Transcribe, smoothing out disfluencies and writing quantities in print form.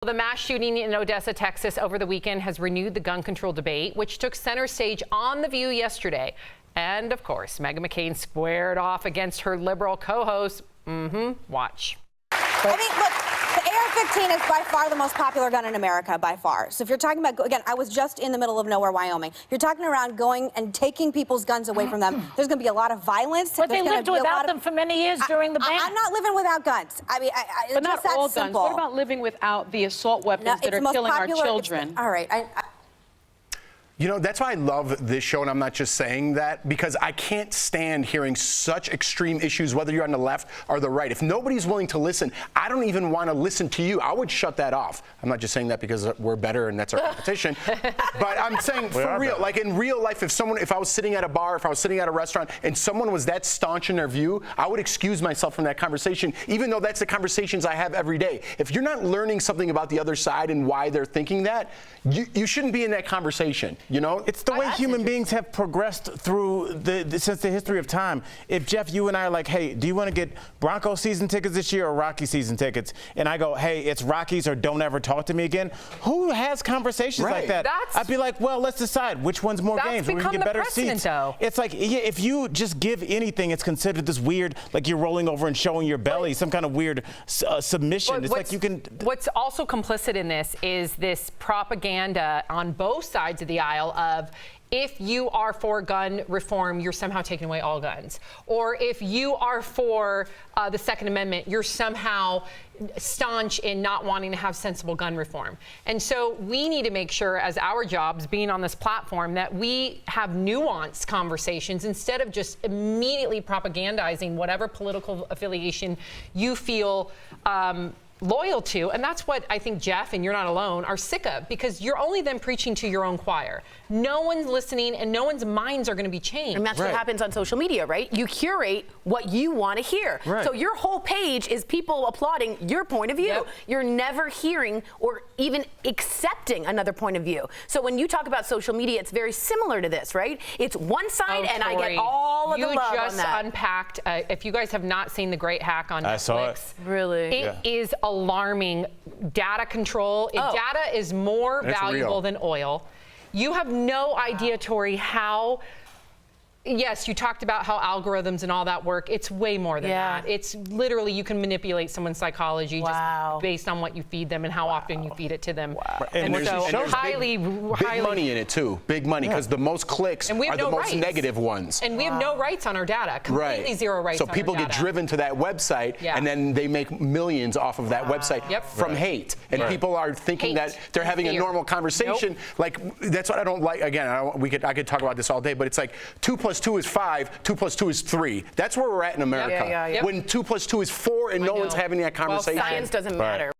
The mass shooting in Odessa, Texas over the weekend has renewed the gun control debate, which took center stage on The View yesterday. And of course, Meghan McCain squared off against her liberal co-host. Watch. I mean, look, the AR-15 is by far the most popular gun in America, by far. So if you're talking about, again, I was just in the middle of nowhere, Wyoming. You're talking around going and taking people's guns away from them. There's going to be a lot of violence. But they lived without them for many years during the ban. I'm not living without guns. I mean, but not all guns. Simple. What about living without the assault weapons that are killing our children? All right. You know, that's why I love this show, and I'm not just saying that, because I can't stand hearing such extreme issues, whether you're on the left or the right. If nobody's willing to listen, I don't even want to listen to you. I would shut that off. I'm not just saying that because we're better and that's our competition. But I'm saying for real, like in real life, if I was sitting at a bar, if I was sitting at a restaurant, and someone was that staunch in their view, I would excuse myself from that conversation, even though that's the conversations I have every day. If you're not learning something about the other side and why they're thinking that, you shouldn't be in that conversation. You know, it's the way human beings have progressed through since the history of time. If Jeff, you and I are like, hey, do you want to get Bronco season tickets this year or Rocky season tickets? And I go, hey, it's Rockies or don't ever talk to me again. Who has conversations like that? I'd be like, well, let's decide which one's more games where we can get better seats. Though. It's like, yeah, if you just give anything, it's considered this weird, like you're rolling over and showing your belly, some kind of weird submission. It's like you can. What's also complicit in this is this propaganda on both sides of the aisle of, if you are for gun reform, you're somehow taking away all guns. Or if you are for the Second Amendment, you're somehow staunch in not wanting to have sensible gun reform. And so we need to make sure, as our jobs being on this platform, that we have nuanced conversations instead of just immediately propagandizing whatever political affiliation you feel loyal to. And that's what I think Jeff, and you're not alone, are sick of, because you're only then preaching to your own choir. No one's listening and no one's minds are going to be changed. And that's what happens on social media, right? You curate what you want to hear. So your whole page is people applauding your point of view. You're never hearing or even accepting another point of view. So when you talk about social media, it's very similar to this, right? It's one side and I get all of the love on that. You just unpacked, if you guys have not seen The Great Hack on Netflix. I saw it. Really? It is alarming. Data control. Data is more valuable than oil. You have no idea, Tori, how. Yes, you talked about how algorithms and all that work. It's way more than that. It's literally, you can manipulate someone's psychology just based on what you feed them and how often you feed it to them. And so there's highly big money in it too. Big money, because the most clicks are the most negative ones. And we have no rights on our data. Completely zero rights on our data. So people get driven to that website, and then they make millions off of that website from hate. And people are thinking that they're having a normal conversation. Like, that's what I don't like. Again, I could talk about this all day, but it's like 2 + 2 is 5, 2 + 2 is 3. That's where we're at in America. When 2 + 2 is 4 and no one's having that conversation. Well, science doesn't matter.